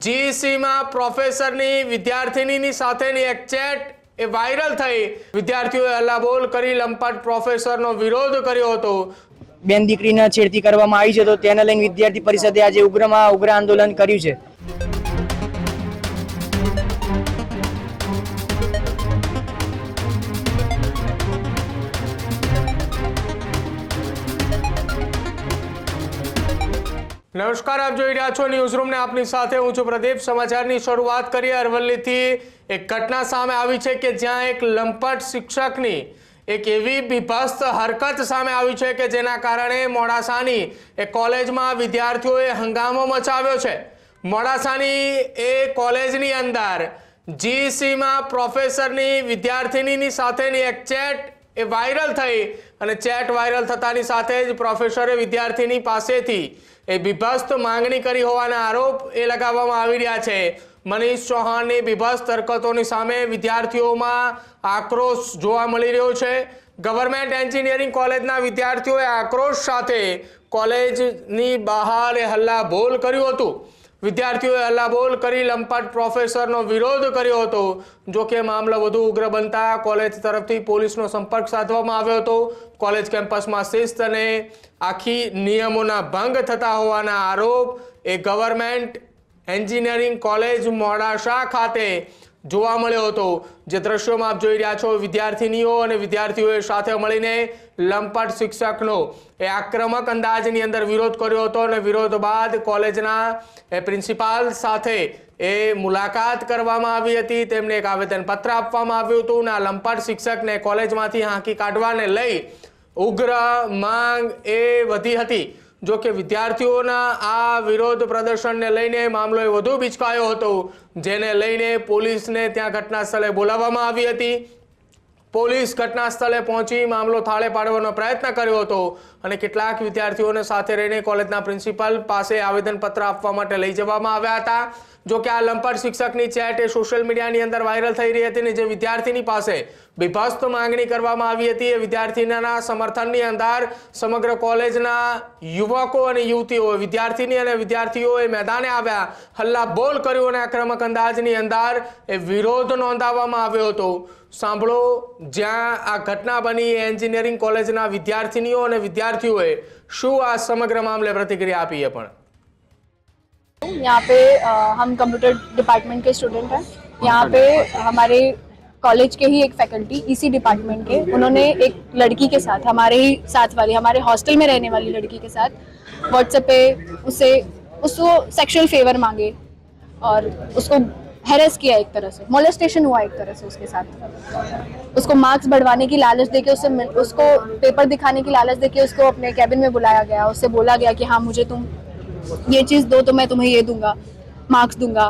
જીઈસીમાં પ્રોફેસરની વિદ્યાર્થિનીની સાથેની એક ચેટ એ વાયરલ થઈ વિદ્યાર્થીઓએ હલ્લાબોલ કરી લંપટ પ્રોફેસરનો વિરોધ કર્યો હતો। બેન દીકરીને છેડતી કરવામાં આવી છે તો તેને લઈને વિદ્યાર્થી પરિષદે આજે ઉગ્રમાં ઉગ્ર આંદોલન કર્યું છે। નમસ્કાર, આપ જોઈ રહ્યા છો ન્યૂઝ રૂમ ને આપની સાથે હું છું પ્રદીપ। સમાચારની શરૂઆત કરીએ અરવલ્લીથી। એક ઘટના સામે આવી છે કે જ્યાં એક લંપટ શિક્ષકની એક એવી બીભત્સ હરકત સામે આવી છે કે જેના કારણે મોડાસાની એક કોલેજમાં વિદ્યાર્થીઓએ હંગામો મચાવ્યો છે। મોડાસાની એ કોલેજની અંદર જીઈસીમાં પ્રોફેસરની વિદ્યાર્થિનીની સાથેની એક ચેટ એ વાયરલ થઈ અને ચેટ વાયરલ થતાની સાથે જ પ્રોફેસરે વિદ્યાર્થીની પાસેથી એ બીભત્સ માંગણી કરી હોવાના આરોપ એ લગાવવામાં આવી રહ્યા છે। મનીષ ચૌહાણની બીભત્સ હરકતોની સામે વિદ્યાર્થીઓમાં આક્રોશ જોવા મળી રહ્યો છે। ગવર્મેન્ટ એન્જિનિયરિંગ કોલેજના વિદ્યાર્થીઓએ આક્રોશ સાથે કોલેજની બહાર હલ્લાબોલ કર્યું હતું। વિદ્યાર્થીઓએ હલ્લાબોલ કરી લંપટ પ્રોફેસરનો વિરોધ કર્યો હતો। જો કે મામલો વધુ ઉગ્ર બનતા કોલેજ તરફથી પોલીસનો સંપર્ક સાધવામાં આવ્યો હતો। કોલેજ કેમ્પસમાં શિસ્ત અને આખી નિયમોના ભંગ થતા હોવાના આરોપ એ ગવર્મેન્ટ એન્જિનિયરિંગ કોલેજ મોડાસા ખાતે જોવા મળ્યો હતો। જે દ્રશ્યોમાં આપ જોઈ રહ્યા છો, વિદ્યાર્થીનીઓ અને વિદ્યાર્થીઓએ સાથે મળીને લંપટ શિક્ષકનો એ આક્રમક અંદાજની અંદર વિરોધ કર્યો હતો અને વિરોધ બાદ કોલેજના એ પ્રિન્સિપાલ સાથે એ મુલાકાત કરવામાં આવી હતી। તેમને એક આવેદનપત્ર આપવામાં આવ્યું હતું અને આ લંપટ શિક્ષકને કોલેજમાંથી હાંકી કાઢવાને લઈ ઉગ્ર માંગ એ વધી હતી। જો કે વિદ્યાર્થીઓના આ વિરોધ પ્રદર્શનને લઈને મામલો એ વધુ બિચકાયો હતો, જેને લઈને પોલીસને ત્યાં ઘટના સ્થળે બોલાવવામાં આવી હતી। પોલીસ ઘટના સ્થળે પહોંચી મામલો થાળે પાડવાનો પ્રયત્ન કર્યો હતો અને કેટલાક વિદ્યાર્થીઓને સાથે રહીને કોલેજના પ્રિન્સિપાલ પાસે આવેદનપત્ર આપવા માટે લઈ જવામાં આવ્યા હતા। જો કે આ લંપટ શિક્ષકની ચેટ એ સોશિયલ મીડિયાની અંદર વાયરલ થઈ રહી હતી ને જે વિદ્યાર્થીની પાસે બીભત્સ માંગણી કરવામાં આવી હતી એ વિદ્યાર્થીના સમર્થનની અંદર સમગ્ર કોલેજના યુવકો અને યુવતીઓ, વિદ્યાર્થીની અને વિદ્યાર્થીઓ એ મેદાને આવ્યા, હલ્લાબોલ કર્યું અને આક્રમક અંદાજની અંદર એ વિરોધ નોંધાવવામાં આવ્યો હતો। સાંભળો જ્યાં આ ઘટના બની એન્જિનિયરિંગ કોલેજના વિદ્યાર્થીનીઓ અને વિદ્યાર્થીઓએ શું આ સમગ્ર મામલે પ્રતિક્રિયા આપી એ પણ। यहाँ पे हम कंप्यूटर डिपार्टमेंट के स्टूडेंट हैं। यहाँ पे हमारे कॉलेज के ही एक फैकल्टी इसी डिपार्टमेंट के, उन्होंने एक लड़की के साथ, हमारे ही साथ वाली, हमारे हॉस्टल में रहने वाली लड़की के साथ व्हाट्सएप पे उसको सेक्सुअल फेवर मांगे और उसको हैरेस किया, एक तरह से मोलेस्टेशन हुआ एक तरह से उसके साथ। उसको मार्क्स बढ़वाने की लालच देके उसको पेपर दिखाने की लालच देके उसको अपने कैबिन में बुलाया गया। उससे बोला गया कि हाँ मुझे तुम ये चीज़ दो तो मैं तुम्हें ये दूंगा, मार्क्स दूंगा,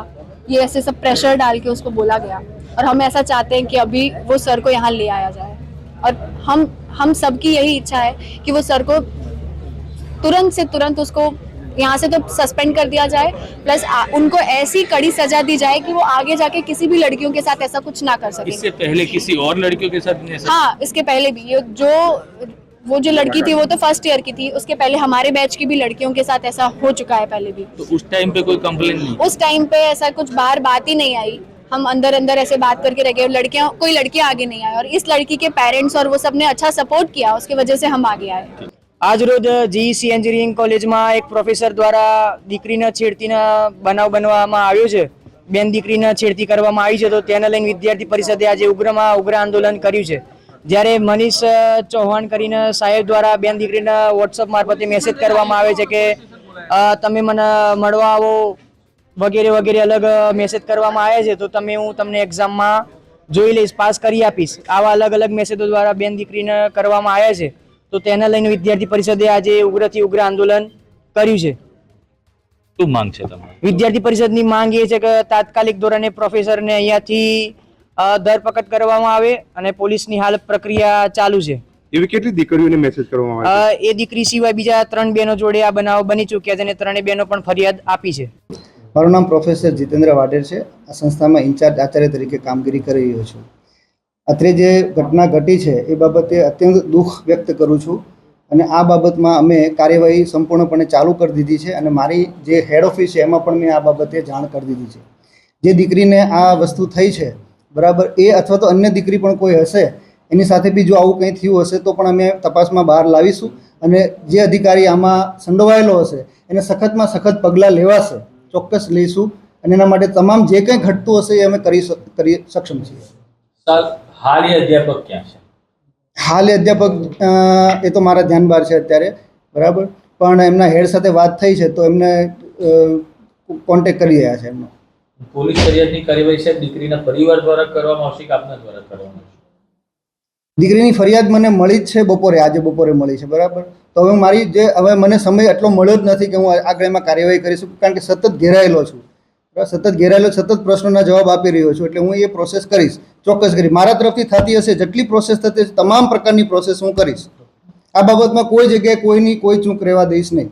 ये ऐसे सब प्रेशर डाल के उसको बोला गया। और हम ऐसा चाहते हैं कि अभी वो सर को यहाँ ले आया जाए और हम सबकी यही इच्छा है कि वो सर को तुरंत से तुरंत उसको यहाँ से तो सस्पेंड कर दिया जाए, प्लस उनको ऐसी कड़ी सजा दी जाए कि वो आगे जाके किसी भी लड़कियों के साथ ऐसा कुछ ना कर सके। इससे पहले किसी और लड़कियों के साथ ऐसा? हाँ, इसके पहले भी वो जो लड़की थी वो तो फर्स्ट ईयर की थी, उसके पहले हमारे बैच की भी लड़कियों के साथ ऐसा हो चुका है पहले भी। तो उस टाइम पे कोई कंप्लेन नहीं? उस टाइम पे ऐसा कुछ बाहर बात ही नहीं आई। हम अंदर अंदर ऐसे बात करके रह गए, कोई लड़कियां आगे नहीं आई और इस लड़की के पेरेंट्स और वो सब ने अच्छा सपोर्ट किया, उसकी वजह से हम आगे आए। આજ રોજ જીઈસી એન્જિનિયરિંગ કોલેજમાં એક પ્રોફેસર દ્વારા દીકરીને છેડતીના બનાવ બનવામાં આવ્યો છે। બેન દીકરીને છેડતી કરવામાં આવી છે તો તેને લઈને વિદ્યાર્થી પરિષદે આજે ઉગ્રમાં ઉગ્ર આંદોલન કર્યું છે। જ્યારે મનીષ ચૌહાણ કરીને સાહેબ દ્વારા બેન દીકરીને વોટ્સઅપ મારફતે મેસેજ કરવામાં આવે છે કે તમે મને મળવા આવો વગેરે વગેરે અલગ મેસેજ કરવામાં આવ્યા છે, તો હું તમને એક્ઝામમાં જોઈ લઈશ, પાસ કરી આપીશ, આવા અલગ અલગ મેસેજો દ્વારા બેન દીકરીને કરવામાં આવ્યા છે। તો તેને લઈને વિદ્યાર્થી પરિષદે આજે ઉગ્રથી ઉગ્ર આંદોલન કર્યું છે। શું માંગ છે તમારી? વિદ્યાર્થી પરિષદની માંગ એ છે કે તાત્કાલિક ધોરણે પ્રોફેસરને અહીંયાથી ધરપકડ કરવામાં આવે અને પોલીસની હાલ પ્રક્રિયા ચાલુ છે। એવી કેટલી દીકરીઓને મેસેજ કરવામાં આવે છે? એ દીકરી સિવાય બીજા 3 બહેનો જોડે આ બનાવ બની ચૂક્યા છે અને 3 બહેનો પણ ફરિયાદ આપી છે। મારું નામ પ્રોફેસર જીતેન્દ્ર વાડેર છે। આ સંસ્થામાં ઇન્ચાર્જ આચાર્ય તરીકે કામગીરી કરી રહ્યો છું। અત્રે જે ઘટના ઘટી છે એ બાબતે અત્યંત દુઃખ વ્યક્ત કરું છું અને આ બાબતમાં અમે કાર્યવાહી સંપૂર્ણપણે ચાલુ કરી દીધી છે અને મારી જે હેડ ઓફિસ છે એમાં પણ મેં આ બાબતે જાણ કરી દીધી છે. જે દીકરીને આ વસ્તુ થઈ છે બરાબર, એ અથવા તો અન્ય દીકરી પણ કોઈ હશે એની સાથે બી જો આવું કંઈ થયું હશે તો પણ અમે તપાસમાં બહાર લાવીશું અને જે અધિકારી આમાં સંડોવાયેલો હશે એને સખતમાં સખત પગલાં લેવાશે, ચોક્કસ લઈશું અને એના માટે તમામ જે કંઈ ઘટતું હશે એ અમે કરી સક્ષમ છીએ. सर हाल ये अध्यापक क्या है? હાલ એ અધ્યાપક એ તો મારા ધ્યાન બહાર છે અત્યારે, બરાબર, પણ એમના હેડ સાથે વાત થઈ છે તો એમને કોન્ટેક્ટ કરી રહ્યા છે એમનો. પોલીસ ફરિયાદની કાર્યવાહી સાહેબ દીકરીના પરિવાર દ્વારા કરવામાં આવશે કે આપના દ્વારા કરવામાં આવશે? દીકરીની ફરિયાદ મને મળી જ છે બપોરે, આજે બપોરે મળી છે, બરાબર. તો હવે મને સમય એટલો મળ્યો જ નથી કે હું આગળ એમાં કાર્યવાહી કરી શકું, કારણ કે સતત ઘેરાયેલો છું, સતત પ્રશ્નોના જવાબ આપી રહ્યો છું, એટલે હું એ પ્રોસેસ કરીશ, ચોક્કસ કરીશ. મારા તરફથી થતી હશે જેટલી પ્રોસેસ થતી હશે તમામ પ્રકારની પ્રોસેસ હું કરીશ. આ બાબતમાં કોઈ જગ્યાએ કોઈ ચૂક રહેવા દઈશ નહીં.